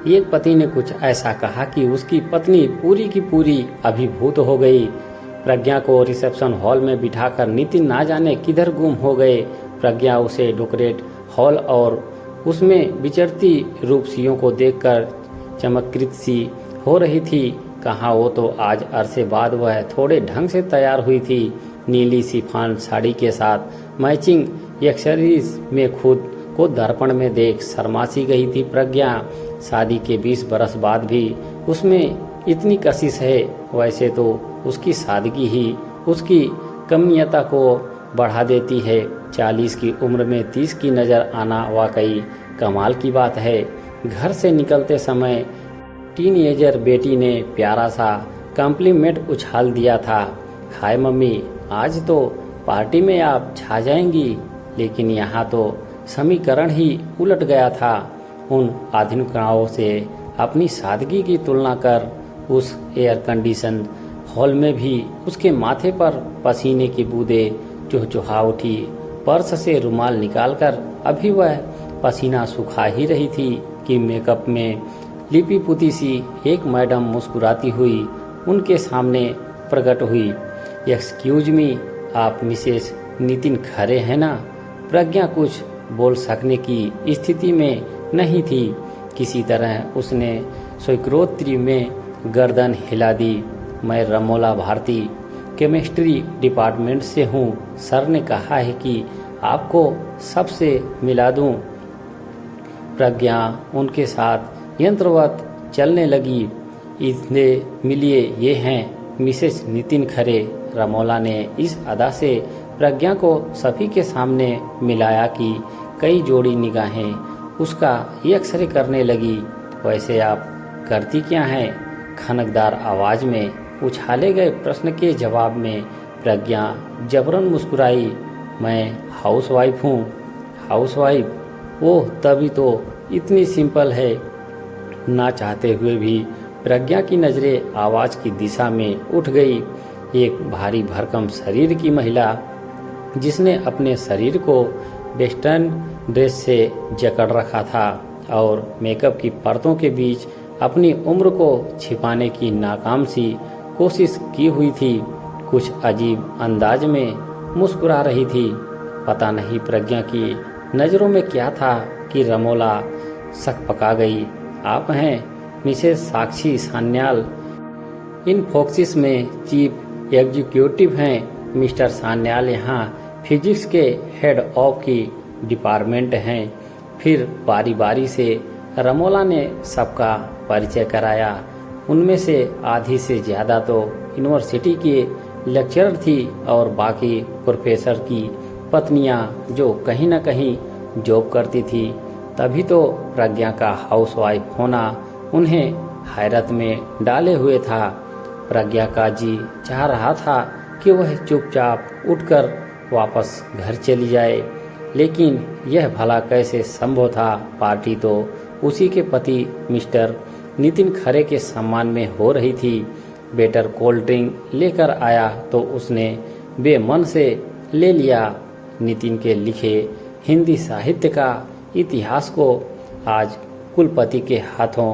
एक पति ने कुछ ऐसा कहा कि उसकी पत्नी पूरी की पूरी अभिभूत हो गई। प्रज्ञा को रिसेप्शन हॉल में बिठाकर नितिन ना जाने किधर गुम हो गए। प्रज्ञा उसे डेकोरेट हॉल और उसमें विचरती रूपसियों को देखकर चमत्कृत सी हो रही थी। कहाँ वो तो आज अरसे बाद वह थोड़े ढंग से तैयार हुई थी। नीली शिफॉन साड़ी के साथ मैचिंग एक्सेसरीज में खुद को दर्पण में देख शर्मासी गई थी प्रज्ञा। शादी के 20 बरस बाद भी उसमें इतनी कशिश है। वैसे तो उसकी सादगी ही उसकी कमियता को बढ़ा देती है। 40 की उम्र में 30 की नज़र आना वाकई कमाल की बात है। घर से निकलते समय टीनएजर बेटी ने प्यारा सा कॉम्प्लीमेंट उछाल दिया था। हाय मम्मी, आज तो पार्टी में आप छा जाएंगी। लेकिन यहाँ तो समीकरण ही उलट गया था। उन आधुनिकताओं से अपनी सादगी की तुलना कर उस एयर कंडीशन हॉल में भी उसके माथे पर पसीने की बूंदें चुहचुहा उठी। पर्स से रुमाल निकालकर अभी वह पसीना सुखा ही रही थी कि मेकअप में लिपि पुती सी एक मैडम मुस्कुराती हुई उनके सामने प्रकट हुई। एक्सक्यूज मी, आप मिसेस नितिन खरे हैं ना? प्रज्ञा कुछ बोल सकने की स्थिति में नहीं थी। किसी तरह उसने स्वीकृति में गर्दन हिला दी। मैं रमोला भारती केमिस्ट्री डिपार्टमेंट से हूँ। सर ने कहा है कि आपको सबसे मिला दूँ। प्रज्ञा उनके साथ यंत्रवत चलने लगी। इसने मिलिए, ये हैं मिसेस नितिन खरे। रमोला ने इस अदा से प्रज्ञा को सभी के सामने मिलाया कि कई जोड़ी निगाहें उसका एक्सरे करने लगी। वैसे आप करती क्या हैं? खनकदार आवाज में उछाले गए प्रश्न के जवाब में प्रज्ञा जबरन मुस्कुराई। मैं हाउसवाइफ हूँ। हाउसवाइफ? ओह, तभी तो इतनी सिंपल है। ना चाहते हुए भी प्रज्ञा की नज़रें आवाज़ की दिशा में उठ गई। एक भारी भरकम शरीर की महिला जिसने अपने शरीर को वेस्टर्न ड्रेस से जकड़ रखा था और मेकअप की परतों के बीच अपनी उम्र को छिपाने की नाकाम सी कोशिश की हुई थी, कुछ अजीब अंदाज में मुस्कुरा रही थी। पता नहीं प्रज्ञा की नज़रों में क्या था कि रमोला शक पका गई। आप हैं मिसेस साक्षी सान्याल, इन्फोसिस में चीफ एग्जीक्यूटिव हैं। मिस्टर सान्याल यहाँ फिजिक्स के हेड ऑफ की डिपार्टमेंट हैं। फिर बारी बारी से रमोला ने सबका परिचय कराया। उनमें से आधी से ज़्यादा तो यूनिवर्सिटी के लेक्चरर थी और बाकी प्रोफेसर की पत्नियां जो कहीं न कहीं जॉब करती थी। तभी तो प्रज्ञा का हाउसवाइफ होना उन्हें हैरत में डाले हुए था। प्रज्ञा का जी चाह रहा था कि वह चुपचाप उठकर वापस घर चली जाए, लेकिन यह भला कैसे संभव था? पार्टी तो उसी के पति मिस्टर नितिन खरे के सम्मान में हो रही थी। बेटर कोल्ड ड्रिंक लेकर आया तो उसने बेमन से ले लिया। नितिन के लिखे हिंदी साहित्य का इतिहास को आज कुलपति के हाथों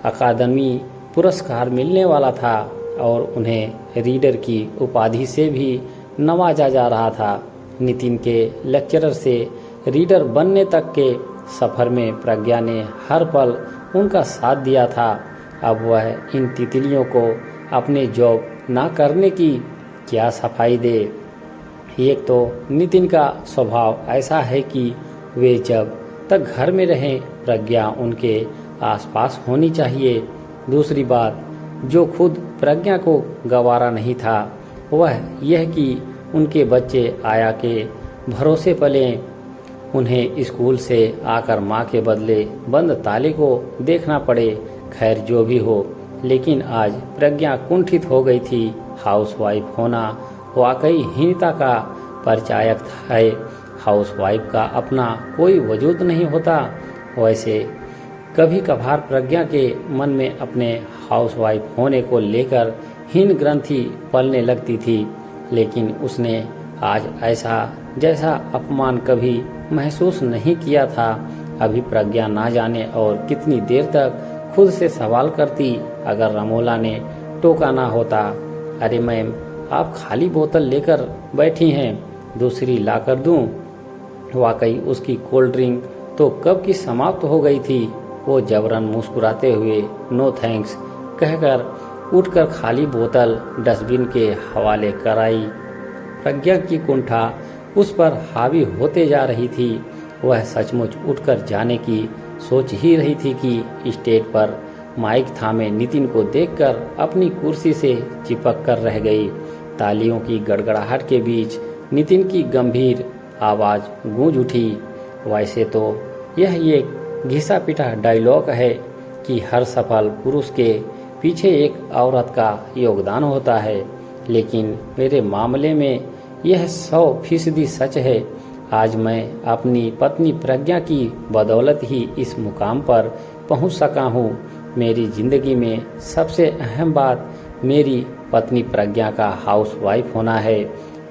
अकादमी पुरस्कार मिलने वाला था और उन्हें रीडर की उपाधि से भी नवाजा जा रहा था। नितिन के लेक्चरर से रीडर बनने तक के सफ़र में प्रज्ञा ने हर पल उनका साथ दिया था। अब वह इन तितलियों को अपने जॉब ना करने की क्या सफाई दे? एक तो नितिन का स्वभाव ऐसा है कि वे जब तक घर में रहें प्रज्ञा उनके आसपास होनी चाहिए। दूसरी बात जो खुद प्रज्ञा को गवारा नहीं था वह यह कि उनके बच्चे आया के भरोसे पलें। उन्हें स्कूल से आकर माँ के बदले बंद ताले को देखना पड़े। खैर जो भी हो, लेकिन आज प्रज्ञा कुंठित हो गई थी। हाउसवाइफ होना वाकई हीनता का परिचायक है। हाउसवाइफ का अपना कोई वजूद नहीं होता। वैसे कभी कभार प्रज्ञा के मन में अपने हाउसवाइफ होने को लेकर हीन ग्रंथि पलने लगती थी, लेकिन उसने आज ऐसा जैसा अपमान कभी महसूस नहीं किया था। अभी प्रज्ञा ना जाने और कितनी देर तक खुद से सवाल करती अगर रमोला ने टोका ना होता। अरे मैम, आप खाली बोतल लेकर बैठी हैं, दूसरी ला कर दूं? वाकई उसकी कोल्ड ड्रिंक तो कब की समाप्त हो गई थी। वो जबरन मुस्कुराते हुए नो थैंक्स कहकर उठकर खाली बोतल डस्टबिन के हवाले कराई। प्रज्ञा की कुंठा उस पर हावी होते जा रही थी। वह सचमुच उठकर जाने की सोच ही रही थी कि स्टेज पर माइक थामे नितिन को देखकर अपनी कुर्सी से चिपक कर रह गई। तालियों की गड़गड़ाहट के बीच नितिन की गंभीर आवाज गूंज उठी। वैसे तो यह एक घिसा पिटा डायलॉग है कि हर सफल पुरुष के पीछे एक औरत का योगदान होता है, लेकिन मेरे मामले में यह 100% सच है। आज मैं अपनी पत्नी प्रज्ञा की बदौलत ही इस मुकाम पर पहुंच सका हूं। मेरी जिंदगी में सबसे अहम बात मेरी पत्नी प्रज्ञा का हाउसवाइफ होना है।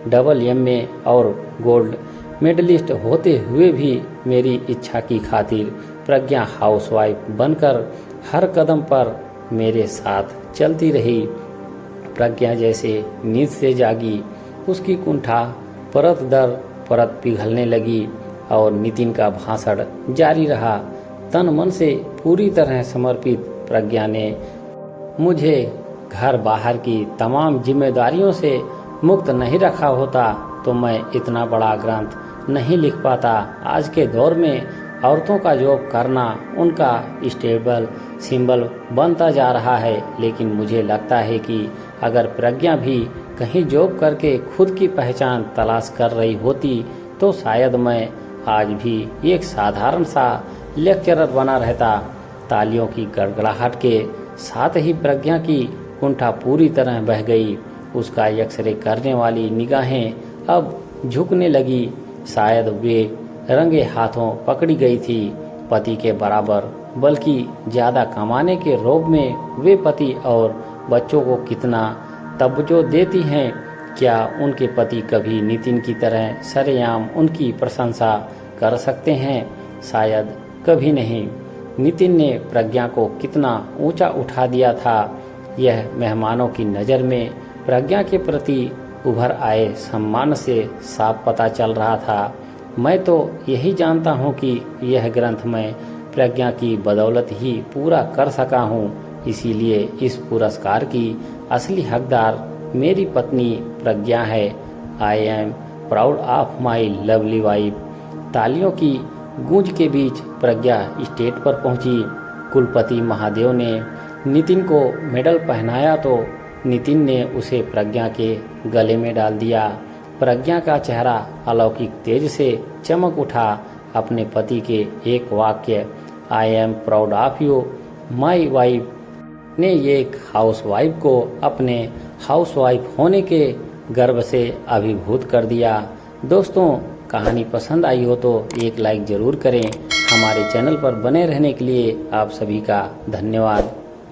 AA और गोल्ड मेडलिस्ट होते हुए भी मेरी इच्छा की खातिर प्रज्ञा हाउसवाइफ बनकर हर कदम पर मेरे साथ चलती रही। प्रज्ञा जैसे नींद से जागी, उसकी कुंठा परत दर परत पिघलने लगी और नितिन का भाषण जारी रहा। तन मन से पूरी तरह समर्पित प्रज्ञा ने मुझे घर बाहर की तमाम जिम्मेदारियों से मुक्त नहीं रखा होता तो मैं इतना बड़ा ग्रंथ नहीं लिख पाता। आज के दौर में औरतों का जॉब करना उनका स्टेबल सिंबल बनता जा रहा है, लेकिन मुझे लगता है कि अगर प्रज्ञा भी कहीं जॉब करके खुद की पहचान तलाश कर रही होती तो शायद मैं आज भी एक साधारण सा लेक्चरर बना रहता। तालियों की गड़गड़ाहट के साथ ही प्रज्ञा की कुंठा पूरी तरह बह गई। उसका एक्सरे करने वाली निगाहें अब झुकने लगी। शायद वे रंगे हाथों पकड़ी गई थी। पति के बराबर बल्कि ज्यादा कमाने के रोब में वे पति और बच्चों को कितना तवज्जो देती हैं। क्या उनके पति कभी नितिन की तरह सरेआम उनकी प्रशंसा कर सकते हैं? शायद कभी नहीं। नितिन ने प्रज्ञा को कितना ऊंचा उठा दिया था, यह मेहमानों की नज़र में प्रज्ञा के प्रति उभर आए सम्मान से साफ पता चल रहा था। मैं तो यही जानता हूँ कि यह ग्रंथ मैं प्रज्ञा की बदौलत ही पूरा कर सका हूँ। इसीलिए इस पुरस्कार की असली हकदार मेरी पत्नी प्रज्ञा है। I am proud of my lovely wife. तालियों की गूंज के बीच प्रज्ञा स्टेज पर पहुंची। कुलपति महादेव ने नितिन को मेडल पहनाया तो नितिन ने उसे प्रज्ञा के गले में डाल दिया। प्रज्ञा का चेहरा अलौकिक तेज से चमक उठा। अपने पति के एक वाक्य I am proud of you my wife ने एक हाउसवाइफ को अपने हाउसवाइफ होने के गर्व से अभिभूत कर दिया। दोस्तों, कहानी पसंद आई हो तो एक लाइक ज़रूर करें। हमारे चैनल पर बने रहने के लिए आप सभी का धन्यवाद।